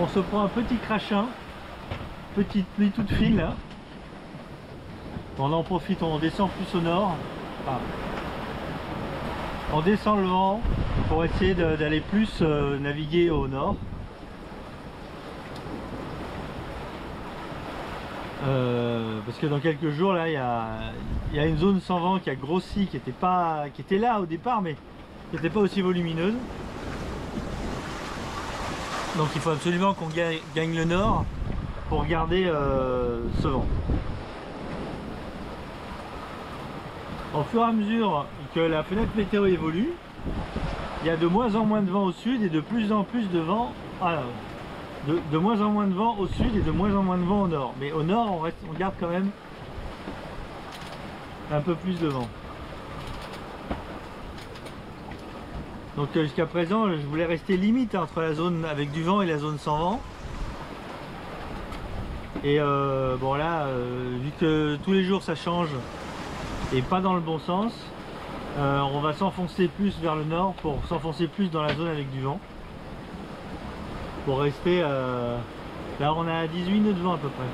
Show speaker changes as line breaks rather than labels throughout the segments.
On se prend un petit crachin, petite pluie toute fine là. On en profite, on descend plus au nord. Enfin, on descend le vent pour essayer d'aller plus naviguer au nord. Parce que dans quelques jours là, il y a une zone sans vent qui a grossi, qui était là au départ, mais qui n'était pas aussi volumineuse. Donc il faut absolument qu'on gagne le nord pour garder ce vent. Au fur et à mesure que la fenêtre météo évolue, il y a de moins en moins de vent au sud et de plus en plus de vent. De moins en moins de vent au sud et de moins en moins de vent au nord. Mais au nord, on garde quand même un peu plus de vent. Donc jusqu'à présent, je voulais rester limite entre la zone avec du vent et la zone sans vent. Et bon là, vu que tous les jours ça change et pas dans le bon sens, on va s'enfoncer plus vers le nord pour s'enfoncer plus dans la zone avec du vent. Pour rester, là on a 18 nœuds de vent à peu près.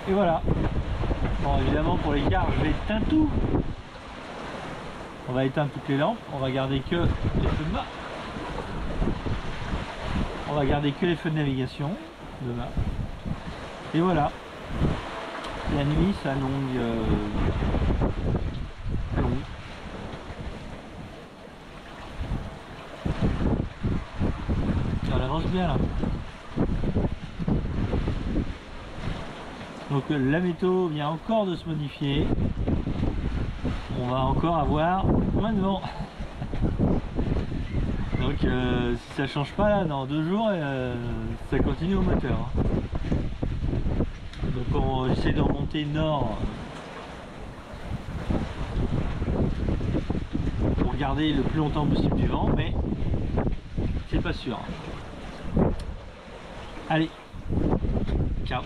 Et voilà. Bon, évidemment pour les cars je vais éteindre tout. On va éteindre toutes les lampes, on va garder que les feux de mât. On va garder que les feux de navigation de mât. Et voilà. La nuit s'allonge. On avance bien là. Donc la météo vient encore de se modifier. On va encore avoir moins de vent. Donc si ça change pas là dans 2 jours, ça continue au moteur. Donc on essaie de remonter nord pour garder le plus longtemps possible du vent, mais c'est pas sûr. Allez, ciao.